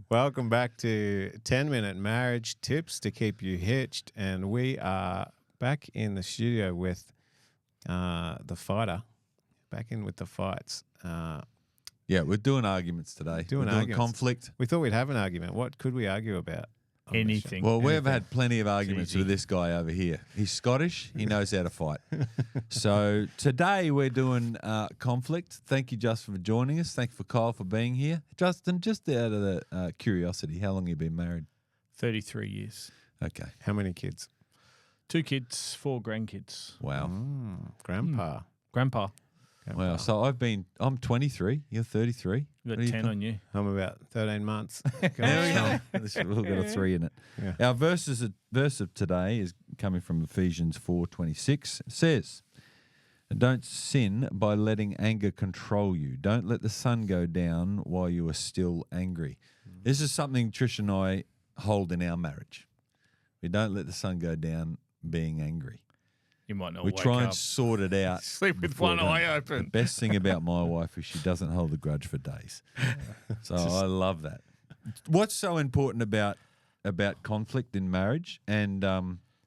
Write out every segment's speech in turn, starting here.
Welcome back to 10-Minute Marriage Tips to Keep You Hitched. And we are back in the studio with the fighter, back in with the fights. Yeah, we're doing arguments today. We're doing conflict. We thought we'd have an argument. What could we argue about? Anything. Well, we've had plenty of arguments with this guy over here. He's Scottish. He knows how to fight. So today we're doing conflict. Thank you, Justin, for joining us. Thank you for Kyle for being here. Justin, just out of the curiosity, how long have you been married? 33 years. Okay. How many kids? 2 kids, 4 grandkids. Wow. Grandpa. Grandpa. Wow. So I'm 23. You're 33. We've got 10 on you. I'm about 13 months. There we go. We've got a 3 in it. Yeah. Our verse of today is coming from Ephesians 4:26. It says, "Don't sin by letting anger control you. Don't let the sun go down while you are still angry." This is something Trish and I hold in our marriage. We don't let the sun go down being angry. You might not We wake try and up. sort it out. Sleep with before one then. eye The open. best thing about my wife is she doesn't hold a grudge for days. So I love that. What's so important about conflict in marriage? And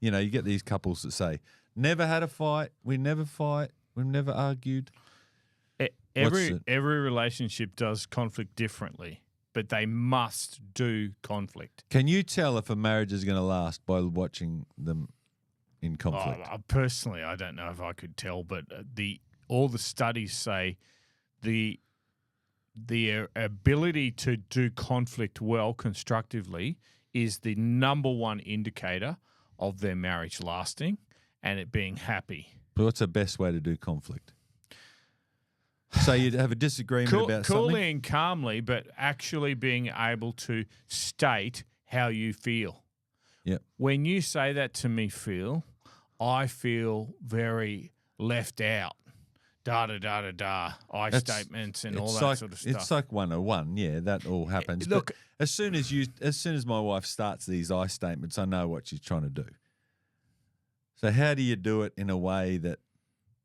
you get these couples that say, "Never had a fight. We never fight. We've never argued." Every relationship does conflict differently, but they must do conflict. Can you tell if a marriage is going to last by watching them in conflict? Personally, I don't know if I could tell, but all the studies say the ability to do conflict well constructively is the number one indicator of their marriage lasting and it being happy. But what's the best way to do conflict? So you'd have a disagreement about something? Coolly and calmly, but actually being able to state how you feel. Yep. When you say that to me, Phil, I feel very left out. Statements and all that sort of stuff. It's like 101, yeah, that all happens. Look, but as soon as my wife starts these I statements, I know what she's trying to do. So how do you do it in a way that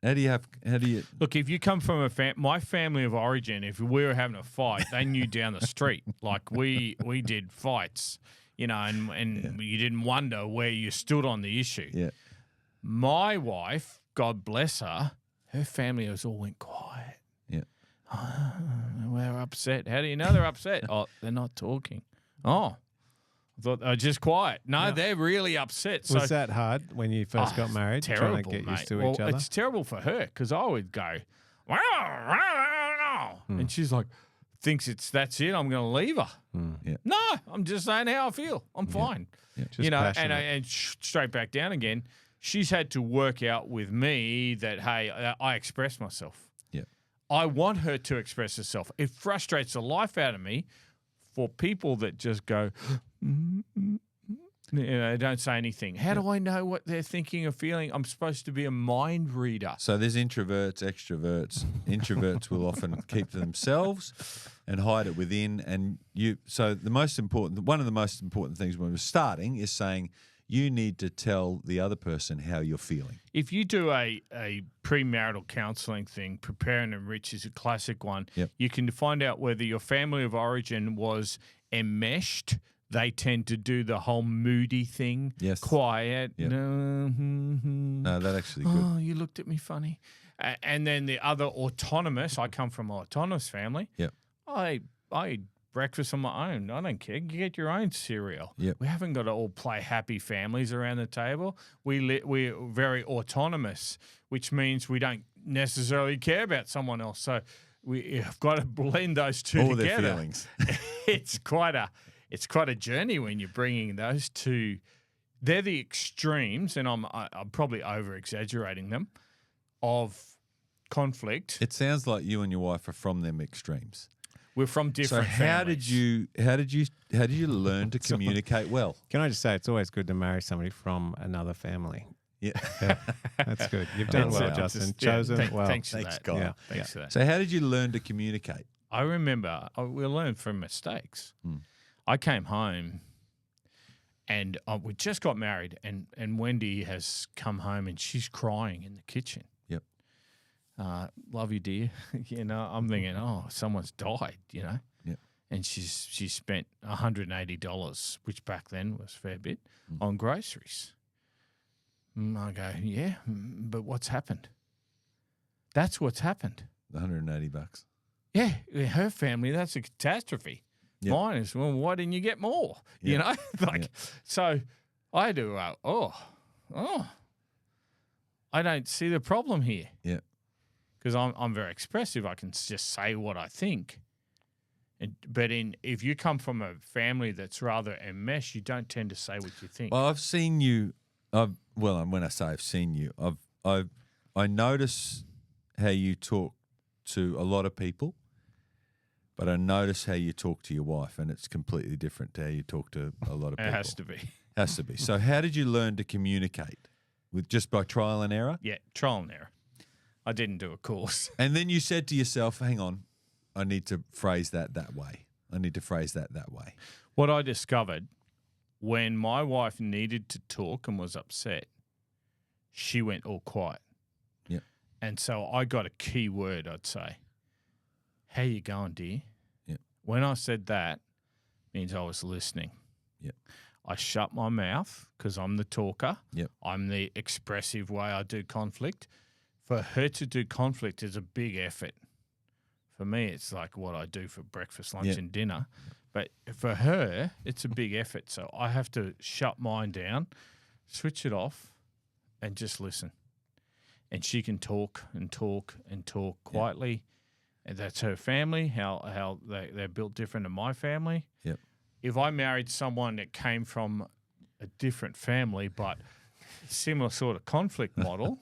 Look, if you come from my family of origin, if we were having a fight, they knew down the street. Like we did fights, and you didn't wonder where you stood on the issue. Yeah. My wife, God bless her family all went quiet. Yeah. We're upset. How do you know they're upset? Oh, they're not talking. Oh, I thought they're just quiet. No, they're really upset. Was that hard when you first got married? Terrible, trying to get mate. used to each other? It's terrible for her because I would go, and she's like, thinks that's it. I'm going to leave her. Yeah. No, I'm just saying how I feel. I'm fine. Yeah. Just passionate. and straight back down again. She's had to work out with me that, hey, I express myself. Yeah. I want her to express herself. It frustrates the life out of me for people that just go, don't say anything. How do I know what they're thinking or feeling? I'm supposed to be a mind reader. So there's introverts, extroverts. Introverts will often keep to themselves and hide it within. And one of the most important things when we're starting is saying, you need to tell the other person how you're feeling. If you do a premarital counselling thing, Prepare and Enrich is a classic one. Yep. You can find out whether your family of origin was enmeshed. They tend to do the whole moody thing. Yes. Quiet. Yep. No, that's actually good. Oh, you looked at me funny. And then the other autonomous. I come from an autonomous family. Yep. I eat breakfast on my own. I don't care. You get your own cereal. Yep. We haven't got to all play happy families around the table. We're very autonomous, which means we don't necessarily care about someone else. So we've got to blend those two all together. Their feelings. It's quite a journey when you're bringing those two. They're the extremes, and I'm probably over exaggerating them, of conflict. It sounds like you and your wife are from them extremes. We're from different families. How did you learn to communicate well? Can I just say it's always good to marry somebody from another family. Yeah. That's good. You've done well, Justin. Chosen well. Thanks for Thanks, that. God. Yeah, thanks for that. So how did you learn to communicate? I remember we learned from mistakes. I came home and we just got married and Wendy has come home and she's crying in the kitchen. Yep. Love you, dear. I'm thinking, oh, someone's died, Yep. and she spent $180, which back then was a fair bit, on groceries. I go, yeah, but what's happened? That's what's happened. $180. Yeah, in her family, that's a catastrophe. Yep. Mine is, well, why didn't you get more? You know, so I do. I don't see the problem here. Yeah, because I'm very expressive. I can just say what I think. But if you come from a family that's rather enmeshed, you don't tend to say what you think. well, I've seen you. When I say I've seen you, I notice how you talk to a lot of people, but I notice how you talk to your wife, and it's completely different to how you talk to a lot of people. It has to be. Has to be. So how did you learn to communicate? Just by trial and error? Yeah, trial and error. I didn't do a course. And then you said to yourself, hang on, I need to phrase that way. What I discovered, when my wife needed to talk and was upset, she went all quiet. Yep. And so I got a key word, I'd say. How you going, dear? Yep. When I said that, means I was listening. Yep. I shut my mouth because I'm the talker. Yep. I'm the expressive way I do conflict. For her to do conflict is a big effort. For me, it's like what I do for breakfast, lunch, and dinner. But for her, it's a big effort. So I have to shut mine down, switch it off, and just listen. And she can talk and talk and talk quietly. And that's her family, how they're built different than my family. Yep. If I married someone that came from a different family but similar sort of conflict model,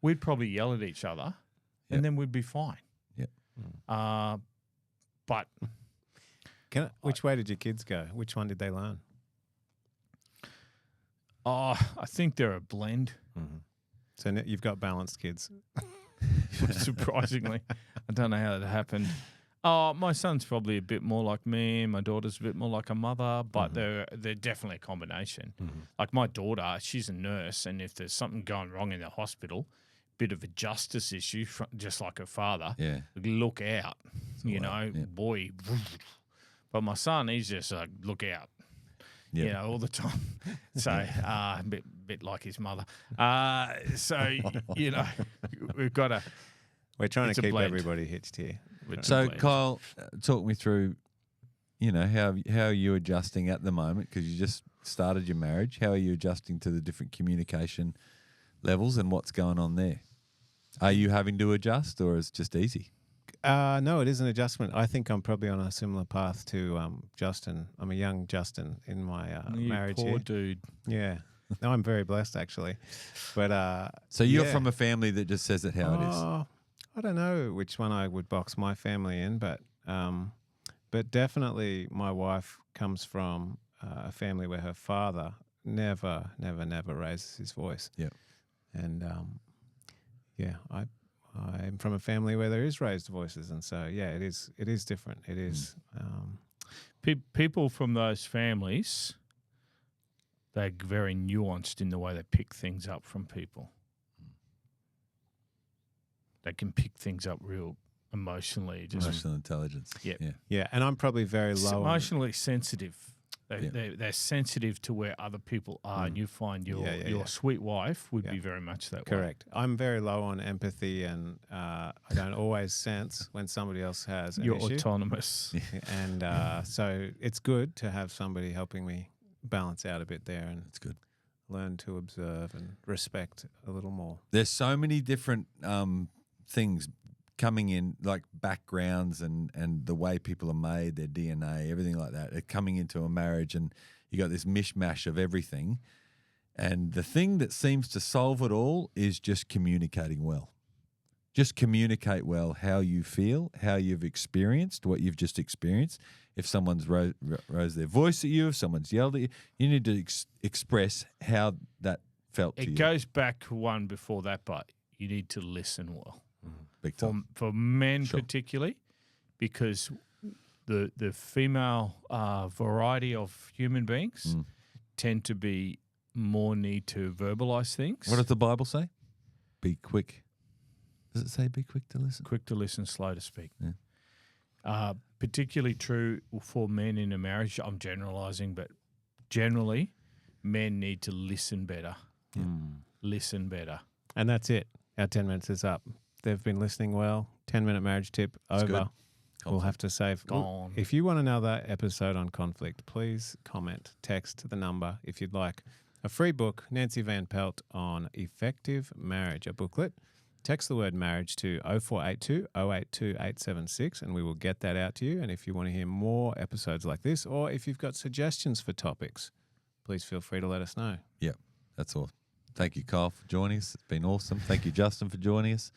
we'd probably yell at each other and then we'd be fine. Yep. But which way did your kids go? Which one did they learn? I think they're a blend. Mm-hmm. So you've got balanced kids. Surprisingly. I don't know how that happened. Oh, my son's probably a bit more like me. My daughter's a bit more like her mother, but they're definitely a combination. Mm-hmm. Like my daughter, she's a nurse, and if there's something going wrong in the hospital, bit of a justice issue, just like her father, look out, boy. But my son, he's just like, look out, all the time. So a bit like his mother. We've got to. We're trying to keep everybody hitched here. So, Kyle, talk me through, how are you adjusting at the moment? Because you just started your marriage. How are you adjusting to the different communication levels and what's going on there? Are you having to adjust, or is it just easy? No, it is an adjustment. I think I'm probably on a similar path to Justin. I'm a young Justin in my marriage poor here. Dude. Yeah. No, I'm very blessed, actually. But so you're from a family that just says it how it is? I don't know which one I would box my family in, but definitely my wife comes from a family where her father never raises his voice. Yeah. And I'm from a family where there is raised voices, and so it is different. It is people from those families. They're very nuanced in the way they pick things up from people. They can pick things up real emotionally. Emotional intelligence. Yeah. And I'm probably very low. Emotionally sensitive. They're sensitive to where other people are, and you find your sweet wife would be very much that way. Correct. I'm very low on empathy, and I don't always sense when somebody else has an You're issue. autonomous. And so it's good to have somebody helping me balance out a bit there, and it's good. Learn to observe and respect a little more. There's so many different things coming in, like backgrounds and the way people are made, their DNA, everything like that. They're coming into a marriage, and you got this mishmash of everything. And the thing that seems to solve it all is just communicating well. Just communicate well how you feel, how you've experienced what you've just experienced. If someone's rose their voice at you, if someone's yelled at you, you need to express how that felt to you. It goes back one before that, but you need to listen well. Big time. For men particularly, because the female variety of human beings tend to be more need to verbalize things. What does the Bible say? Be quick. Does it say be quick to listen? Quick to listen, slow to speak. Yeah. particularly true for men in a marriage. I'm generalizing, but generally, men need to listen better. Listen better. And that's it. Our 10 minutes is up. They've been listening well. 10-minute marriage tip over. good. We'll have to save. Gone. If you want another episode on conflict, please comment, text the number if you'd like. A free book, Nancy Van Pelt, on effective marriage, a booklet. Text the word marriage to 0482 082 876 and we will get that out to you. And if you want to hear more episodes like this, or if you've got suggestions for topics, please feel free to let us know. Yeah, that's all. Thank you, Kyle, for joining us. It's been awesome. Thank you, Justin, for joining us.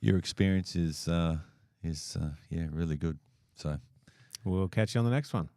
Your experience is really good. So we'll catch you on the next one.